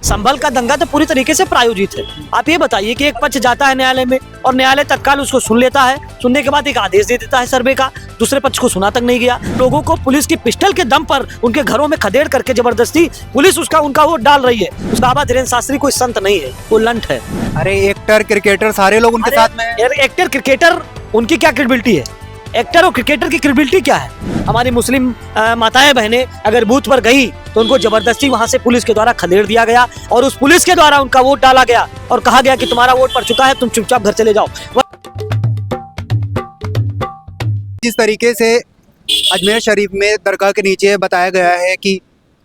संभल का दंगा तो पूरी तरीके से प्रायोजित है। आप ये बताइए कि एक पक्ष जाता है न्यायालय में और न्यायालय तत्काल उसको सुन लेता है, सुनने के बाद एक आदेश दे देता है सर्वे का, दूसरे पक्ष को सुना तक नहीं गया। लोगों को पुलिस की पिस्टल के दम पर उनके घरों में खदेड़ करके जबरदस्ती पुलिस उनका वोट डाल रही है। उस बाबा धीरेन्द्र शास्त्री कोई संत नहीं है, वो लंठ है। अरे एक्टर क्रिकेटर सारे लोग उनके साथ में हैं। यार एक्टर क्रिकेटर उनकी क्या क्रेडिबिलिटी है? एक्टर और क्रिकेटर की क्रेडिबिलिटी क्या है? हमारी मुस्लिम माताएं बहनें अगर बूथ पर गई तो उनको जबरदस्ती वहां से पुलिस के द्वारा खदेड़ दिया गया और उस पुलिस के द्वारा उनका वोट डाला गया और कहा गया कि तुम्हारा वोट पड़ चुका है, तुम चुपचाप घर चले जाओ। जिस तरीके से अजमेर शरीफ में दरगाह के नीचे बताया गया है कि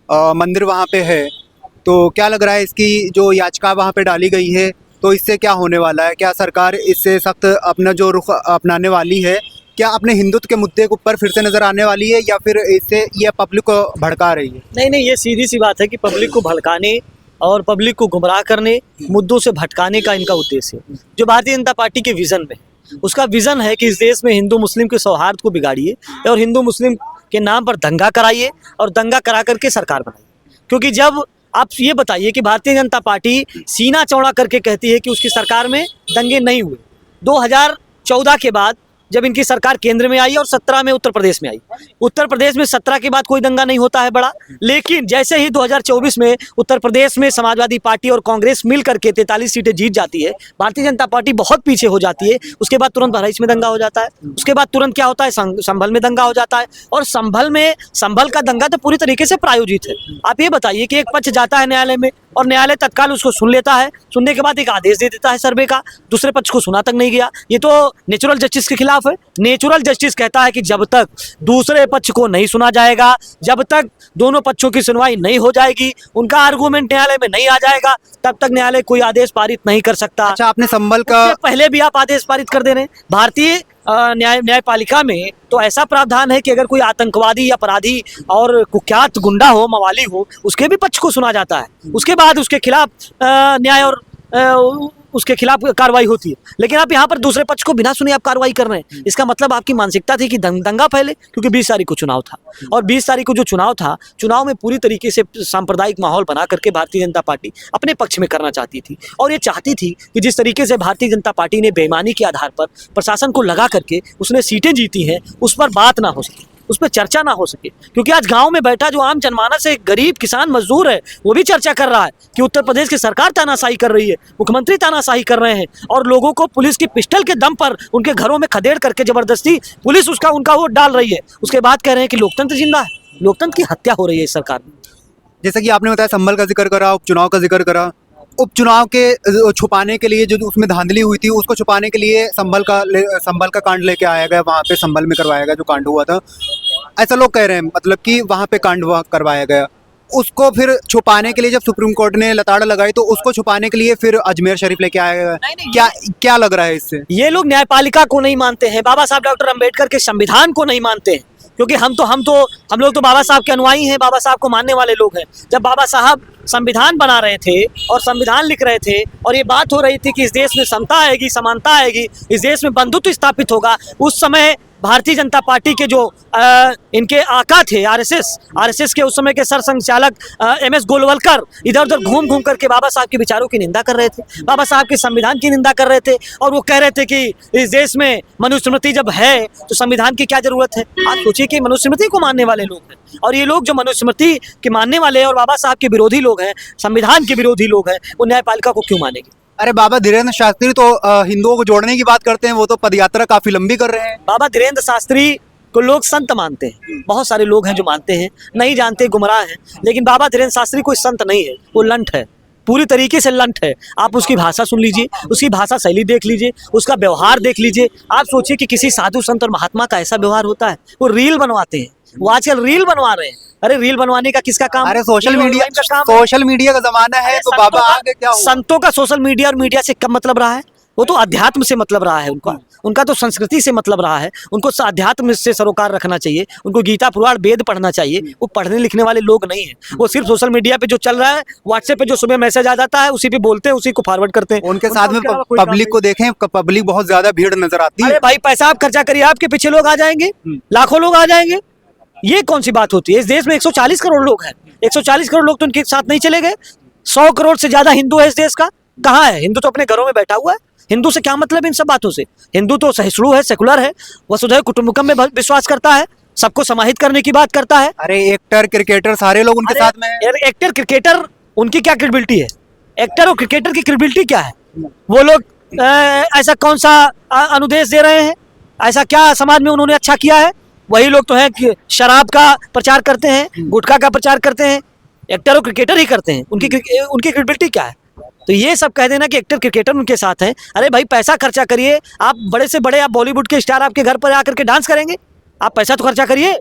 मंदिर वहाँ पे है, तो क्या लग रहा है इसकी जो याचिका वहाँ पे डाली गई है तो इससे क्या होने वाला है? क्या सरकार इससे सख्त अपना जो रुख अपनाने वाली है? क्या अपने हिंदुत्व के मुद्दे के ऊपर फिर से नजर आने वाली है या फिर इससे ये पब्लिक को भड़का रही है? नहीं, ये सीधी सी बात है कि पब्लिक को भड़काने और पब्लिक को गुमराह करने, मुद्दों से भटकाने का इनका उद्देश्य है। जो भारतीय जनता पार्टी के विजन में, उसका विजन है कि इस देश में हिंदू मुस्लिम के सौहार्द को बिगाड़िए और हिंदू मुस्लिम के नाम पर दंगा कराइए और दंगा करा करके सरकार बनाइए। क्योंकि जब आप ये बताइए कि भारतीय जनता पार्टी सीना चौड़ा करके कहती है कि उसकी सरकार में दंगे नहीं हुए। 2014 के बाद जब इनकी सरकार केंद्र में आई और 17 में उत्तर प्रदेश में आई, उत्तर प्रदेश में 17 के बाद कोई दंगा नहीं होता है बड़ा, लेकिन जैसे ही 2024 में उत्तर प्रदेश में समाजवादी पार्टी और कांग्रेस मिल करके 43 सीटें जीत जाती है, भारतीय जनता पार्टी बहुत पीछे हो जाती है। उसके बाद तुरंत बहराइच में दंगा हो जाता है, उसके बाद तुरंत क्या होता है, संभल में दंगा हो जाता है। और संभल का दंगा तो पूरी तरीके से प्रायोजित है। आप ये बताइए कि एक पक्ष जाता है न्यायालय में और न्यायालय तत्काल उसको सुन लेता है, सुनने के बाद एक आदेश दे देता है सर्वे का, दूसरे पक्ष को सुना तक नहीं गया। ये तो नेचुरल जस्टिस के खिलाफ है। नेचुरल जस्टिस कहता है कि जब तक दूसरे पक्ष को नहीं सुना जाएगा, जब तक दोनों पक्षों की सुनवाई नहीं हो जाएगी, उनका आर्गूमेंट न्यायालय में नहीं आ जाएगा, तब तक न्यायालय कोई आदेश पारित नहीं कर सकता। अच्छा, आपने संभल का पहले भी आप आदेश पारित कर दे रहे हैं। भारतीय न्यायपालिका में तो ऐसा प्रावधान है कि अगर कोई आतंकवादी, अपराधी और कुख्यात गुंडा हो, मवाली हो, उसके भी पक्ष को सुना जाता है, उसके बाद उसके खिलाफ न्याय और उसके खिलाफ कार्रवाई होती है। लेकिन आप यहाँ पर दूसरे पक्ष को बिना सुने आप कार्रवाई कर रहे हैं। इसका मतलब आपकी मानसिकता थी कि दंगा फैले, क्योंकि 20 तारीख को चुनाव था और 20 तारीख को जो चुनाव था, चुनाव में पूरी तरीके से सांप्रदायिक माहौल बना करके भारतीय जनता पार्टी अपने पक्ष में करना चाहती थी। और ये चाहती थी कि जिस तरीके से भारतीय जनता पार्टी ने बेईमानी के आधार पर प्रशासन को लगा करके उसने सीटें जीती हैं, उस पर बात ना हो सके, उस पर चर्चा ना हो सके। क्योंकि आज गांव में बैठा जो आम जनमानस है, गरीब किसान मजदूर है, वो भी चर्चा कर रहा है कि उत्तर प्रदेश की सरकार तानाशाही कर रही है, मुख्यमंत्री तानाशाही कर रहे हैं और लोगों को पुलिस की पिस्टल के दम पर उनके घरों में खदेड़ करके जबरदस्ती पुलिस उनका वोट डाल रही है। उसके बाद कह रहे हैं कि लोकतंत्र जिंदा है। लोकतंत्र की हत्या हो रही है इस सरकार में। जैसे कि आपने बताया, संभल का जिक्र करा, उपचुनाव का जिक्र करा। उपचुनाव के छुपाने के लिए जो उसमें धांधली हुई थी, उसको छुपाने के लिए संभल का कांड लेके आया गया, वहाँ पे संभल में करवाया गया जो कांड हुआ था। ऐसा लोग कह रहे हैं, मतलब कि वहाँ पे कांड करवाया गया। उसको फिर छुपाने के लिए जब सुप्रीम कोर्ट ने लताड़ लगाई तो उसको छुपाने के लिए फिर अजमेर शरीफ लेके आया गया। क्या लग रहा है इससे? ये लोग न्यायपालिका को नहीं मानते हैं, बाबा साहब डॉक्टर अम्बेडकर के संविधान को नहीं मानते हैं। क्योंकि हम लोग तो बाबा साहब के अनुयायी हैं, बाबा साहब को मानने वाले लोग हैं। जब बाबा साहब संविधान बना रहे थे और संविधान लिख रहे थे और ये बात हो रही थी कि इस देश में समता आएगी, समानता आएगी, इस देश में बंधुत्व स्थापित होगा, उस समय भारतीय जनता पार्टी के जो इनके आका थे, आरएसएस के उस समय के सरसंघचालक MS गोलवलकर इधर उधर घूम करके बाबा साहब के विचारों की निंदा कर रहे थे, बाबा साहब के संविधान की निंदा कर रहे थे और वो कह रहे थे कि इस देश में मनुस्मृति जब है तो संविधान की क्या जरूरत है। आप सोचिए कि मनुस्मृति को मानने वाले लोग हैं और ये लोग जो मनुस्मृति के मानने वाले और बाबा साहब के विरोधी लोग हैं, संविधान के विरोधी लोग हैं, वो न्यायपालिका को क्यों मानेंगे? अरे बाबा धीरेन्द्र शास्त्री तो हिंदुओं को जोड़ने की बात करते हैं, वो तो पदयात्रा काफी लंबी कर रहे हैं। बाबा धीरेन्द्र शास्त्री को लोग संत मानते हैं, बहुत सारे लोग हैं जो मानते हैं, नहीं जानते, गुमराह हैं। लेकिन बाबा धीरेन्द्र शास्त्री कोई संत नहीं है, वो लंठ है, पूरी तरीके से लंठ है। आप उसकी भाषा सुन लीजिए, उसकी भाषा शैली देख लीजिए, उसका व्यवहार देख लीजिए। आप सोचिए कि किसी साधु संत और महात्मा का ऐसा व्यवहार होता है? वो रील बनवाते हैं, वो आजकल रील बनवा रहे हैं। अरे रील बनवाने का किसका काम? अरे सोशल मीडिया का जमाना है, तो बाबा आगे क्या हुआ? संतों का सोशल मीडिया और मीडिया से कब मतलब रहा है? वो तो अध्यात्म से मतलब रहा है, उनका तो संस्कृति से मतलब रहा है। उनको अध्यात्म से सरोकार रखना चाहिए, उनको गीता पुराण वेद पढ़ना चाहिए। वो पढ़ने लिखने वाले लोग नहीं है, वो सिर्फ सोशल मीडिया पे जो चल रहा है, व्हाट्सएप पे जो सुबह मैसेज आ जाता है उसी पे बोलते हैं, उसी को फॉरवर्ड करते हैं। उनके साथ में पब्लिक को देखें, पब्लिक बहुत ज्यादा भीड़ नजर आती है। अरे भाई पैसा आप खर्चा करिए, आपके पीछे लोग आ जाएंगे, लाखों लोग आ जाएंगे। ये कौन सी बात होती है? इस देश में 140 करोड़ लोग हैं, 140 करोड़ लोग तो उनके साथ नहीं चले गए। 100 करोड़ से ज्यादा हिंदू है इस देश का, कहाँ है? हिंदू तो अपने घरों में बैठा हुआ है। हिंदू से क्या मतलब इन सब बातों से? हिंदू तो सहिष्णु है, सेकुलर है, वसुधैव कुटुंबकम में विश्वास करता है, सबको समाहित करने की बात करता है। अरे एक्टर क्रिकेटर सारे लोग उनके साथ में हैं। यार एक्टर क्रिकेटर उनकी क्या क्रेडिबिलिटी है? एक्टर और क्रिकेटर की क्रेडिबिलिटी क्या है? वो लोग ऐसा कौन सा अनुदेश दे रहे हैं? ऐसा क्या समाज में उन्होंने अच्छा किया है? वही लोग तो हैं कि शराब का प्रचार करते हैं, गुटखा का प्रचार करते हैं। एक्टर और क्रिकेटर ही करते हैं, उनकी क्रेडिबिलिटी क्या है? तो ये सब कह देना कि एक्टर क्रिकेटर उनके साथ हैं। अरे भाई पैसा खर्चा करिए, आप बड़े से बड़े, आप बॉलीवुड के स्टार आपके घर पर आकर के डांस करेंगे? आप पैसा तो खर्चा करिए।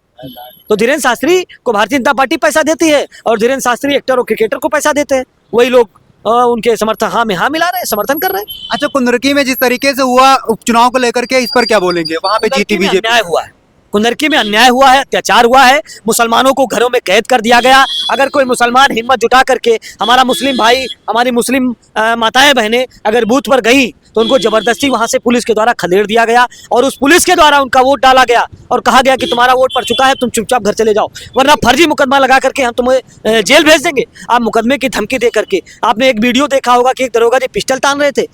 तो धीरेन्द्र शास्त्री को भारतीय जनता पार्टी पैसा देती है और धीरेन्द्र शास्त्री एक्टर और क्रिकेटर को पैसा देते हैं। वही लोग उनके समर्थन हाँ में हाँ मिला रहे हैं, समर्थन कर रहे हैं। अच्छा, कुंदरकी में जिस तरीके से हुआ उपचुनाव को लेकर के, इस पर क्या बोलेंगे? वहां पे जीती बीजेपी। अन्याय हुआ है, कुंदरकी में अन्याय हुआ है, अत्याचार हुआ है, मुसलमानों को घरों में कैद कर दिया गया। अगर कोई मुसलमान हिम्मत जुटा करके, हमारा मुस्लिम भाई, हमारी मुस्लिम माताएं बहनें अगर बूथ पर गई तो उनको जबरदस्ती वहां से पुलिस के द्वारा खदेड़ दिया गया और उस पुलिस के द्वारा उनका वोट डाला गया और कहा गया कि तुम्हारा वोट पड़ चुका है, तुम चुपचाप घर चले जाओ, वरना फर्जी मुकदमा लगा करके हम तुम्हें जेल भेज देंगे। आप मुकदमे की धमकी दे करके, आपने एक वीडियो देखा होगा कि एक दरोगा जी पिस्टल तान रहे थे।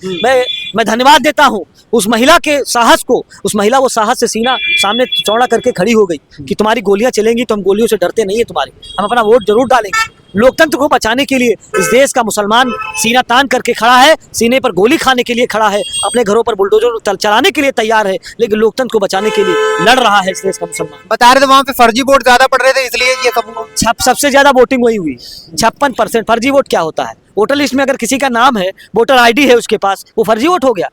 मैं धन्यवाद देता हूँ उस महिला के साहस को। उस महिला वो साहस से सीना सामने चौड़ा करके खड़ी हो गई कि तुम्हारी गोलियां चलेंगी तो हम गोलियों से डरते नहीं है तुम्हारे, हम अपना वोट जरूर डालेंगे। लोकतंत्र को बचाने के लिए इस देश का मुसलमान सीना तान करके खड़ा है, सीने पर गोली खाने के लिए खड़ा है, अपने घरों पर बुलडोजर चलाने के लिए तैयार है, लेकिन लोकतंत्र को बचाने के लिए लड़ रहा है इस देश का मुसलमान। बता रहे थे वहां पे फर्जी वोट ज्यादा पड़ रहे थे, इसलिए ये सब सबसे ज्यादा वोटिंग वही हुई, 56%। फर्जी वोट क्या होता है? वोटर लिस्ट में अगर किसी का नाम है, वोटर आईडी है उसके पास, वो फर्जी वोट हो गया?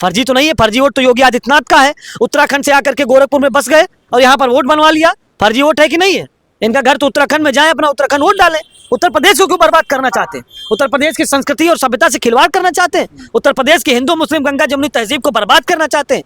फर्जी तो नहीं है। फर्जी वोट तो योगी आदित्यनाथ का है, उत्तराखंड से आकर के गोरखपुर में बस गए और यहाँ पर वोट बनवा लिया। फर्जी वोट है कि नहीं है? इनका घर तो उत्तराखंड में जाए, अपना उत्तराखंड वोट डालें। उत्तर प्रदेश को क्यों बर्बाद करना चाहते हैं? उत्तर प्रदेश की संस्कृति और सभ्यता से खिलवाड़ करना चाहते हैं? उत्तर प्रदेश के हिंदू मुस्लिम गंगा जमुनी तहजीब को बर्बाद करना चाहते हैं?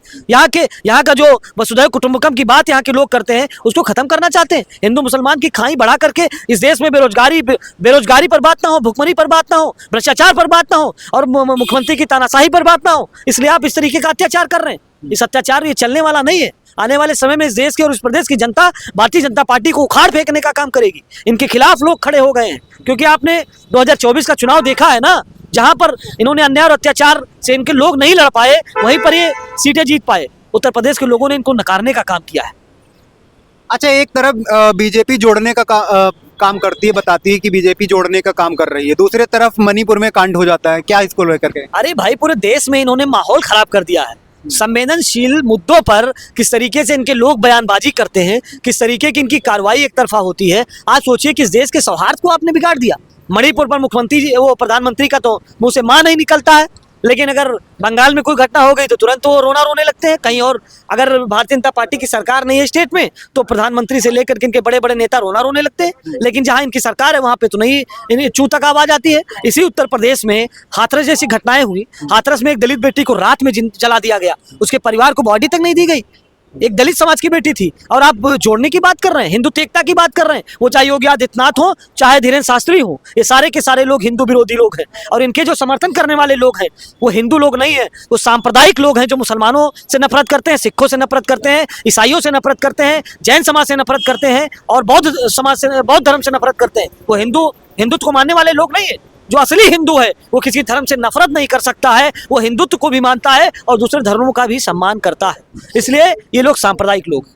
यहाँ का जो वसुधैव कुटुंबकम की बात यहाँ के लोग करते हैं उसको खत्म करना चाहते हैं? हिंदू मुसलमान की खाई बढ़ा करके इस देश में बेरोजगारी पर बात ना हो, भुखमरी पर बात ना हो, भ्रष्टाचार पर बात ना हो और मुख्यमंत्री की तानाशाही पर बात ना हो, इसलिए आप इस तरीके का अत्याचार कर रहे हैं। इस अत्याचार ये चलने वाला नहीं है। आने वाले समय में इस देश के और इस प्रदेश की जनता भारतीय जनता पार्टी को उखाड़ फेंकने का काम करेगी। इनके खिलाफ लोग खड़े हो गए हैं क्योंकि आपने 2024 का चुनाव देखा है ना, जहां पर इन्होंने अन्याय और अत्याचार से इनके लोग नहीं लड़ पाए, वहीं पर ये सीटें जीत पाए। उत्तर प्रदेश के लोगों ने इनको नकारने का काम किया है। अच्छा, एक तरफ बीजेपी जोड़ने का काम करती है, बताती है कि बीजेपी जोड़ने का काम कर रही है, दूसरे तरफ मणिपुर में कांड हो जाता है, क्या इसको लेकर के? अरे भाई, पूरे देश में इन्होंने माहौल खराब कर दिया है। संवेदनशील मुद्दों पर किस तरीके से इनके लोग बयानबाजी करते हैं, किस तरीके की इनकी कार्रवाई एक तरफा होती है। आज सोचिए कि इस देश के सौहार्द को आपने बिगाड़ दिया। मणिपुर पर मुख्यमंत्री, वो प्रधानमंत्री का तो मुंह से मां नहीं निकलता है, लेकिन अगर बंगाल में कोई घटना हो गई तो तुरंत वो रोना रोने लगते हैं। कहीं और अगर भारतीय जनता पार्टी की सरकार नहीं है स्टेट में तो प्रधानमंत्री से लेकर के इनके बड़े बड़े नेता रोना रोने लगते हैं, लेकिन जहां इनकी सरकार है वहां पे तो नहीं, इन्हें चू तक आवाज आती है। इसी उत्तर प्रदेश में हाथरस जैसी घटनाएं हुई। हाथरस में एक दलित बेटी को रात में जला दिया गया, उसके परिवार को बॉडी तक नहीं दी गई, एक दलित समाज की बेटी थी। और आप जोड़ने की बात कर रहे हैं, हिंदू एकता की बात कर रहे हैं। वो चाहे योगी आदित्यनाथ हो, चाहे धीरेन्द्र शास्त्री हो, ये सारे के सारे लोग हिंदू विरोधी लोग हैं। और इनके जो समर्थन करने वाले लोग हैं वो हिंदू लोग नहीं है, वो सांप्रदायिक लोग हैं जो मुसलमानों से नफरत करते हैं, सिखों से नफरत करते हैं, ईसाइयों से नफरत करते हैं, जैन समाज से नफरत करते हैं और बौद्ध समाज से, बौद्ध धर्म से नफरत करते हैं। वो हिंदुत्व को मानने वाले लोग नहीं है। जो असली हिंदू है वो किसी धर्म से नफरत नहीं कर सकता है, वो हिंदुत्व को भी मानता है और दूसरे धर्मों का भी सम्मान करता है। इसलिए ये लोग सांप्रदायिक लोग।